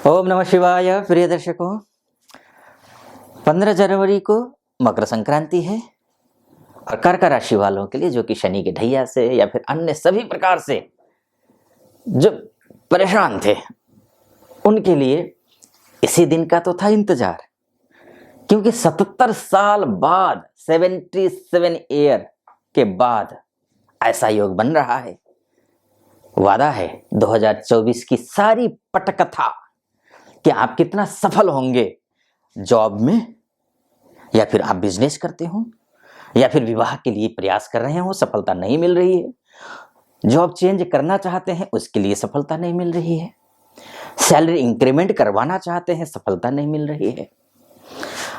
ओम नमः शिवाय। प्रिय दर्शकों, 15 जनवरी को मकर संक्रांति है और कर्क राशि वालों के लिए, जो कि शनि के ढैया से या फिर अन्य सभी प्रकार से जो परेशान थे, उनके लिए इसी दिन का तो था इंतजार। क्योंकि 77 साल बाद, 77 ईयर के बाद ऐसा योग बन रहा है। वादा है 2024 की सारी पटकथा कि आप कितना सफल होंगे जॉब में, या फिर आप बिजनेस करते हो, या फिर विवाह के लिए प्रयास कर रहे हो, सफलता नहीं मिल रही है, जॉब चेंज करना चाहते हैं, उसके लिए सफलता नहीं मिल रही है, सैलरी इंक्रीमेंट करवाना चाहते हैं, सफलता नहीं मिल रही है।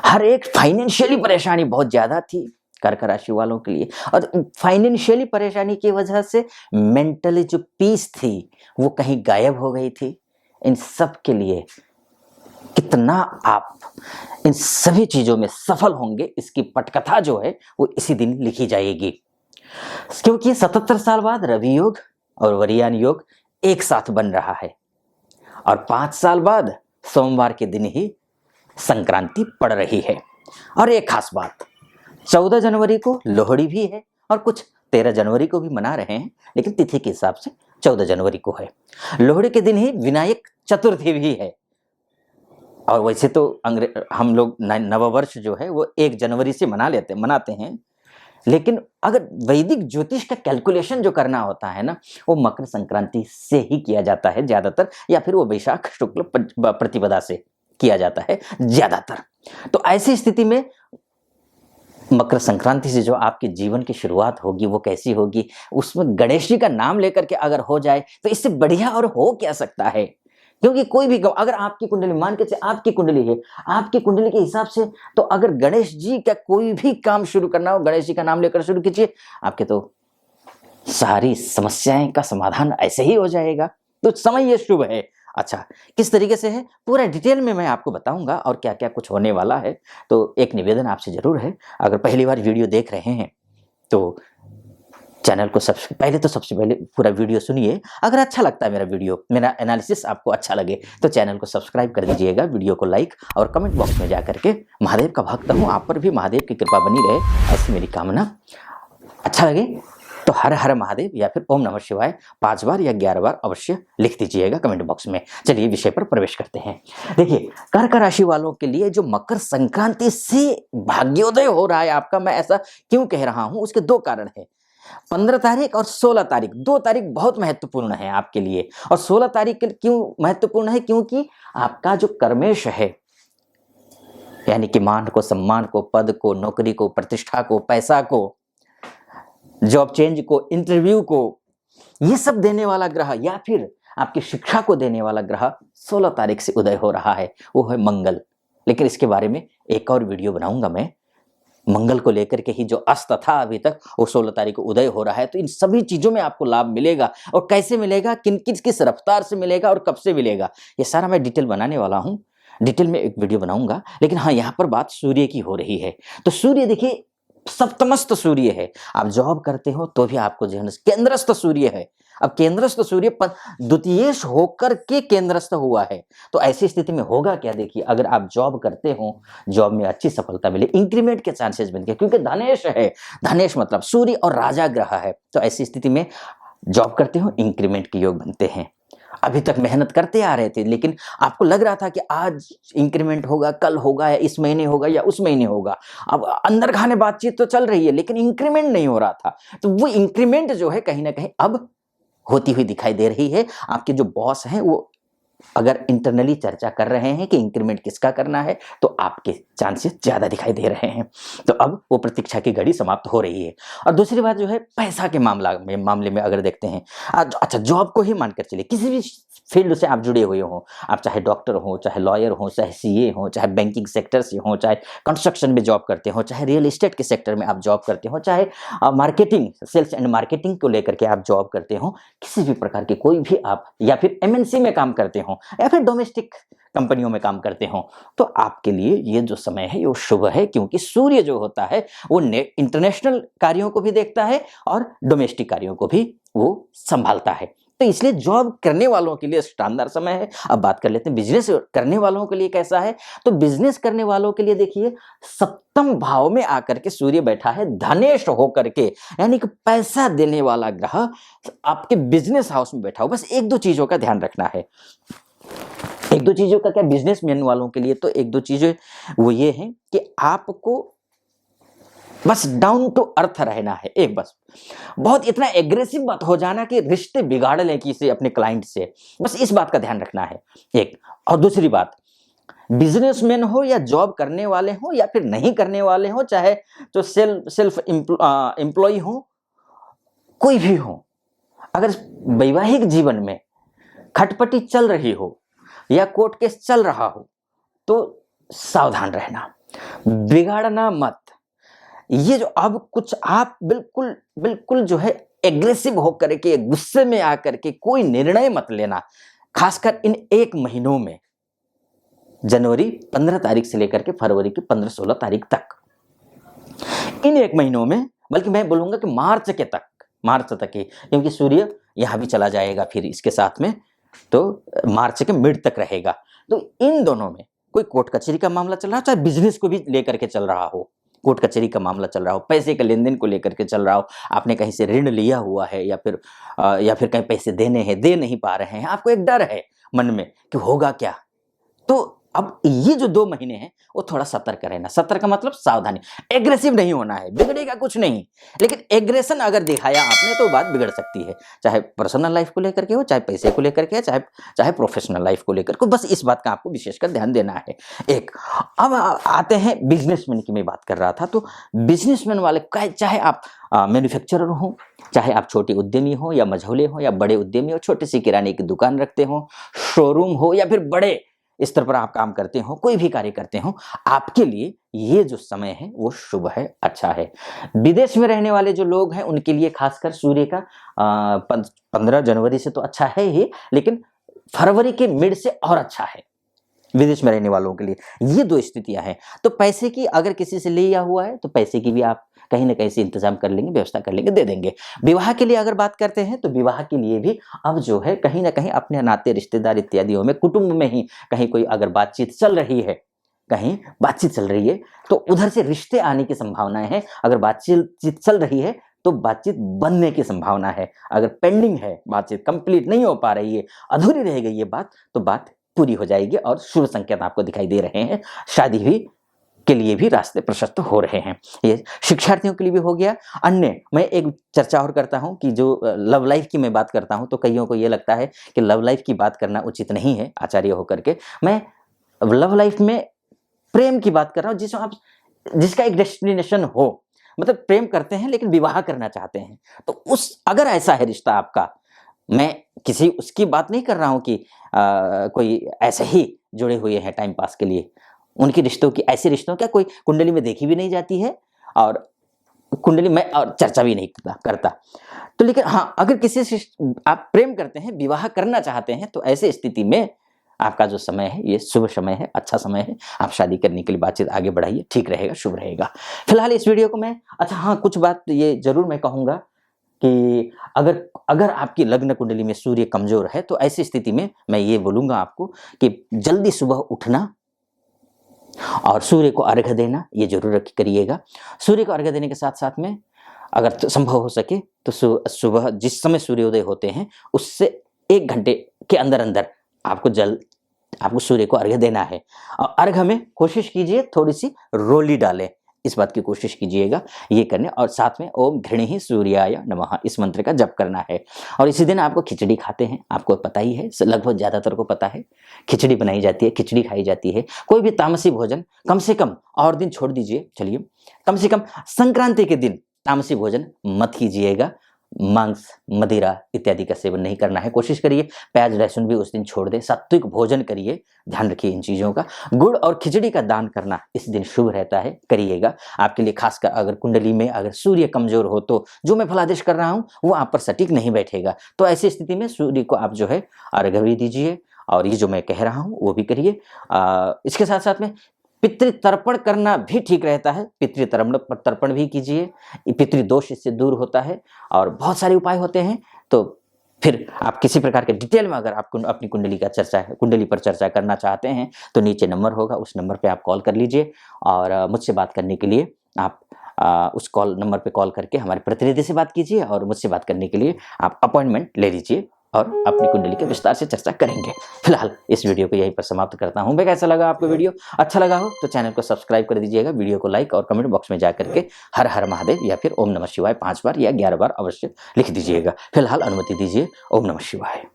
हर एक फाइनेंशियली परेशानी बहुत ज्यादा थी कर्क राशि वालों के लिए, और फाइनेंशियली परेशानी की वजह से मेंटली जो पीस थी वो कहीं गायब हो गई थी। इन सब के लिए कितना आप इन सभी चीजों में सफल होंगे, इसकी पटकथा जो है वो इसी दिन लिखी जाएगी। क्योंकि 77 साल बाद रवि योग और वरियान योग एक साथ बन रहा है, और 5 साल बाद सोमवार के दिन ही संक्रांति पड़ रही है। और एक खास बात, 14 जनवरी को लोहड़ी भी है, और कुछ 13 जनवरी को भी मना रहे हैं, लेकिन तिथि के हिसाब से 14 जनवरी को है। लोहड़ी के दिन ही विनायक चतुर्थी भी है। और वैसे तो हम लोग नववर्ष जो है वो 1 जनवरी से मनाते हैं, लेकिन अगर वैदिक ज्योतिष का कैलकुलेशन जो करना होता है ना, वो मकर संक्रांति से ही किया जाता है ज्यादातर, या फिर वो वैशाख शुक्ल प्रतिपदा से किया जाता है ज्यादातर। तो ऐसी स्थिति में मकर संक्रांति से जो आपके जीवन की शुरुआत होगी वो कैसी होगी, उसमें गणेश जी का नाम लेकर के अगर हो जाए तो इससे बढ़िया और हो क्या सकता है। क्योंकि कोई भी अगर आपकी कुंडली, मान के चलिए आपकी कुंडली है, आपकी कुंडली के हिसाब से तो अगर गणेश जी का कोई भी काम शुरू करना हो, गणेश जी का नाम लेकर शुरू कीजिए, आपके तो सारी समस्याएं का समाधान ऐसे ही हो जाएगा। तो समय ये शुभ है। अच्छा, किस तरीके से है पूरा डिटेल में मैं आपको बताऊंगा, और क्या क्या कुछ होने वाला है। तो एक निवेदन आपसे जरूर है, अगर पहली बार वीडियो देख रहे हैं तो चैनल को सबसे पहले पूरा वीडियो सुनिए। अगर अच्छा लगता है मेरा एनालिसिस आपको अच्छा लगे तो चैनल को सब्सक्राइब कर दीजिएगा, वीडियो को लाइक और कमेंट बॉक्स में जाकर के महादेव का भक्त हूँ, आप पर भी महादेव की कृपा बनी रहे, ऐसी मेरी कामना। अच्छा लगे तो हर हर महादेव या फिर ओम नमः शिवाय 5 बार या 11 बार अवश्य लिख दीजिएगा कमेंट बॉक्स में। चलिए विषय पर प्रवेश करते हैं। देखिए, कर्क राशि वालों के लिए जो मकर संक्रांति से भाग्योदय हो रहा है आपका, मैं ऐसा क्यों कह रहा हूं, उसके 2 कारण है। 15 तारीख और 16 तारीख, 2 तारीख बहुत महत्वपूर्ण है आपके लिए। और 16 तारीख क्यों महत्वपूर्ण है, क्योंकि आपका जो कर्मेश है, यानी कि मान को, सम्मान को, पद को, नौकरी को, प्रतिष्ठा को, पैसा को, जॉब चेंज को, इंटरव्यू को, ये सब देने वाला ग्रह या फिर आपकी शिक्षा को देने वाला ग्रह 16 तारीख से उदय हो रहा है, वो है मंगल। लेकिन इसके बारे में एक और वीडियो बनाऊंगा मैं। मंगल को लेकर के ही जो अस्त था अभी तक, वो 16 तारीख को उदय हो रहा है। तो इन सभी चीजों में आपको लाभ मिलेगा, और कैसे मिलेगा, किस रफ्तार से मिलेगा और कब से मिलेगा, ये सारा मैं डिटेल बनाने वाला हूं। डिटेल में एक वीडियो बनाऊंगा। लेकिन हाँ, यहाँ पर बात सूर्य की हो रही है। तो सूर्य देखिए, सप्तमस्त सूर्य है। आप जॉब करते हो तो भी आपको जो है केंद्रस्थ सूर्य है। अब केंद्रस्थ सूर्य द्वितीयेश होकर के केंद्रस्थ हुआ है। तो ऐसी स्थिति में होगा क्या, देखिए, अगर आप जॉब करते हो, जॉब में अच्छी सफलता मिले, इंक्रीमेंट के चांसेस बनते हैं, क्योंकि धनेश है, धनेश मतलब सूर्य और राजा ग्रह है। तो ऐसी स्थिति में जॉब करते हो, इंक्रीमेंट के योग बनते हैं। अभी तक मेहनत करते आ रहे थे, लेकिन आपको लग रहा था कि आज इंक्रीमेंट होगा, कल होगा, या इस महीने होगा, या उस महीने होगा। अब अंदर खाने बातचीत तो चल रही है, लेकिन इंक्रीमेंट नहीं हो रहा था। तो वो इंक्रीमेंट जो है कहीं ना कहीं अब होती हुई दिखाई दे रही है। आपके जो बॉस हैं वो अगर इंटरनली चर्चा कर रहे हैं कि इंक्रीमेंट किसका करना है, तो आपके चांसेस ज्यादा दिखाई दे रहे हैं। तो अब वो प्रतीक्षा की घड़ी समाप्त हो रही है। और दूसरी बात जो है, पैसा के मामले में अगर देखते हैं, अच्छा, जॉब को ही मानकर चलिए, किसी भी फील्ड से आप जुड़े हुए हो, आप चाहे डॉक्टर हो, चाहे लॉयर हो, चाहे सीए हो, चाहे बैंकिंग सेक्टर से हो, चाहे कंस्ट्रक्शन में जॉब करते हो, चाहे रियल एस्टेट के सेक्टर में आप जॉब करते हो, चाहे मार्केटिंग, सेल्स एंड मार्केटिंग को लेकर के आप जॉब करते हो, किसी भी प्रकार के कोई भी आप, या फिर एमएनसी में काम करते हो, या फिर डोमेस्टिक कंपनियों में काम करते हो, तो आपके लिए ये जो समय है वो शुभ है। क्योंकि सूर्य जो होता है वो इंटरनेशनल कार्यों को भी देखता है और डोमेस्टिक कार्यों को भी वो संभालता है। तो इसलिए जॉब करने वालों के लिए शानदार समय है। अब बात कर लेते हैं बिजनेस करने वालों के लिए कैसा है। तो बिजनेस करने वालों के लिए देखिए, सप्तम भाव में आकर के सूर्य बैठा है धनेश होकर के, यानी कि पैसा देने वाला ग्रह आपके बिजनेस हाउस में बैठा हो। बस एक दो चीजों का ध्यान रखना है। एक दो चीजों का क्या, बिजनेसमैन वालों के लिए तो एक दो चीजें वो ये है कि आपको बस डाउन टू अर्थ रहना है। एक बस बहुत इतना एग्रेसिव मत हो जाना कि रिश्ते बिगाड़ लें किसी अपने क्लाइंट से, बस इस बात का ध्यान रखना है एक। और दूसरी बात, बिजनेसमैन हो या जॉब करने वाले हो या फिर नहीं करने वाले हो, चाहे तो सेल्फ एम्प्लॉय हो, कोई भी हो, अगर वैवाहिक जीवन में खटपटी चल रही हो या कोर्ट केस चल रहा हो तो सावधान रहना, बिगाड़ना मत। ये जो अब कुछ आप बिल्कुल बिल्कुल जो है एग्रेसिव होकर के, गुस्से में आकर के कोई निर्णय मत लेना, खासकर इन एक महीनों में, जनवरी 15 तारीख से लेकर के फरवरी की 15-16 तारीख तक। इन एक महीनों में, बल्कि मैं बोलूंगा कि मार्च तक ही, क्योंकि सूर्य यहां भी चला जाएगा फिर इसके साथ में, तो मार्च के मिड तक रहेगा। तो इन दोनों में कोई कोर्ट कचहरी का मामला चल रहा हो, चाहे बिजनेस को भी लेकर के चल रहा हो, कोर्ट कचहरी का मामला चल रहा हो, पैसे के लेन देन को लेकर के चल रहा हो, आपने कहीं से ऋण लिया हुआ है या फिर कहीं पैसे देने हैं, दे नहीं पा रहे हैं, आपको एक डर है मन में कि होगा क्या, तो अब ये जो 2 महीने हैं वो थोड़ा सतर्क रहना। सतर्क का मतलब सावधानी, एग्रेसिव नहीं होना है, बिगड़ेगा कुछ नहीं, लेकिन एग्रेशन अगर दिखाया आपने तो बात बिगड़ सकती है, चाहे पर्सनल लाइफ को लेकर के हो, चाहे पैसे को लेकर के, चाहे प्रोफेशनल लाइफ को लेकर के, बस इस बात का आपको विशेषकर ध्यान देना है एक। अब आते हैं बिजनेसमैन की, मैं बात कर रहा था, तो बिजनेसमैन वाले चाहे आप मैन्युफैक्चरर हो, चाहे आप छोटे उद्यमी हो या मझौले हो या बड़े उद्यमी हो, छोटी सी किराने की दुकान रखते हो, शोरूम हो या फिर बड़े स्तर पर आप काम करते हो, कोई भी कार्य करते हो, आपके लिए ये जो समय है वो शुभ है, अच्छा है। विदेश में रहने वाले जो लोग हैं उनके लिए खासकर सूर्य का 15 जनवरी से तो अच्छा है ही, लेकिन फरवरी के मिड से और अच्छा है विदेश में रहने वालों के लिए। ये 2 स्थितियां हैं। तो पैसे की अगर किसी से लिया हुआ है तो पैसे की भी आप कहीं ना कहीं से इंतजाम कर लेंगे, व्यवस्था कर लेंगे, दे देंगे। विवाह के लिए अगर बात करते हैं तो विवाह के लिए भी अब जो है कहीं ना कहीं अपने नाते रिश्तेदार इत्यादियों में, कुटुंब में ही कहीं कोई अगर बातचीत चल रही है, तो उधर से रिश्ते आने की संभावनाएं हैं। अगर बातचीत चल रही है तो बातचीत बनने की संभावना है। अगर पेंडिंग है, बातचीत कंप्लीट नहीं हो पा रही है, अधूरी रह गई है बात, तो बात पूरी हो जाएगी और शुभ संकेत आपको दिखाई दे रहे हैं। शादी भी के लिए भी रास्ते प्रशस्त हो रहे हैं। ये शिक्षार्थियों के लिए भी हो गया। अन्य मैं एक चर्चा और करता हूं कि जो लव लाइफ की मैं बात करता हूं, तो कईयों को ये लगता है कि लव लाइफ की बात करना उचित नहीं है आचार्य होकर के। मैं लव लाइफ में प्रेम की बात कर रहा हूं, जिसका एक डेस्टिनेशन हो, मतलब प्रेम करते हैं लेकिन विवाह करना चाहते हैं, तो अगर ऐसा है रिश्ता आपका, मैं किसी उसकी बात नहीं कर रहा हूं कि कोई ऐसे ही जुड़े हुए हैं टाइम पास के लिए, उनकी रिश्तों की, ऐसे रिश्तों क्या कोई कुंडली में देखी भी नहीं जाती है और कुंडली में और चर्चा भी नहीं करता। तो लेकिन हाँ, अगर किसी से आप प्रेम करते हैं, विवाह करना चाहते हैं, तो ऐसे स्थिति में आपका जो समय है ये शुभ समय है, अच्छा समय है। आप शादी करने के लिए बातचीत आगे बढ़ाइए, ठीक रहेगा, शुभ रहेगा। फिलहाल इस वीडियो को मैं हाँ, कुछ बात ये जरूर मैं कहूंगा कि अगर आपकी लग्न कुंडली में सूर्य कमजोर है तो ऐसी स्थिति में मैं ये बोलूंगा आपको कि जल्दी सुबह उठना और सूर्य को अर्घ्य देना, ये जरूर करिएगा। सूर्य को अर्घ्य देने के साथ साथ में अगर तो संभव हो सके तो सुबह जिस समय सूर्योदय होते हैं उससे 1 घंटे के अंदर अंदर आपको सूर्य को अर्घ्य देना है। और अर्घ्य में कोशिश कीजिए थोड़ी सी रोली डालें, इस बात की कोशिश कीजिएगा ये करने। और साथ में ओम घृणीहि सूर्याय नमः इस मंत्र का जप करना है। और इसी दिन आपको खिचड़ी खाते हैं, आपको पता ही है, लगभग ज्यादातर को पता है, खिचड़ी बनाई जाती है, खिचड़ी खाई जाती है। कोई भी तामसी भोजन कम से कम, और दिन छोड़ दीजिए, चलिए कम से कम संक्रांति के दिन तामसी भोजन मत कीजिएगा। मांस, मदिरा इत्यादि का सेवन नहीं करना है, कोशिश करिए। प्याज लहसुन भी उस दिन छोड़ दें, सात्विक भोजन करिए, ध्यान रखिए इन चीजों का। गुड़ और खिचड़ी का दान करना इस दिन शुभ रहता है, करिएगा। आपके लिए खासकर अगर कुंडली में अगर सूर्य कमजोर हो तो जो मैं फलादेश कर रहा हूं वो आप पर सटीक नहीं बैठेगा, तो ऐसी स्थिति में सूर्य को आप जो है अर्घ्य भी दीजिए और ये जो मैं कह रहा हूं वो भी करिए। इसके साथ साथ में पितृतर्पण करना भी ठीक रहता है, पितृतर्पण भी कीजिए, पितृदोष इससे दूर होता है और बहुत सारे उपाय होते हैं। तो फिर आप किसी प्रकार के डिटेल में अगर आपको अपनी कुंडली पर चर्चा करना चाहते हैं तो नीचे नंबर होगा, उस नंबर पे आप कॉल कर लीजिए और मुझसे बात करने के लिए आप उस नंबर पे कॉल करके हमारे प्रतिनिधि से बात कीजिए और मुझसे बात करने के लिए आप अपॉइंटमेंट ले लीजिए और अपनी कुंडली के विस्तार से चर्चा करेंगे। फिलहाल इस वीडियो को यहीं पर समाप्त करता हूँ। भाई कैसा लगा आपको वीडियो? अच्छा लगा हो तो चैनल को सब्सक्राइब कर दीजिएगा, वीडियो को लाइक और कमेंट बॉक्स में जा करके हर हर महादेव या फिर ओम नमः शिवाय 5 बार या 11 बार अवश्य लिख दीजिएगा। फिलहाल अनुमति दीजिए। ओम नमः शिवाय।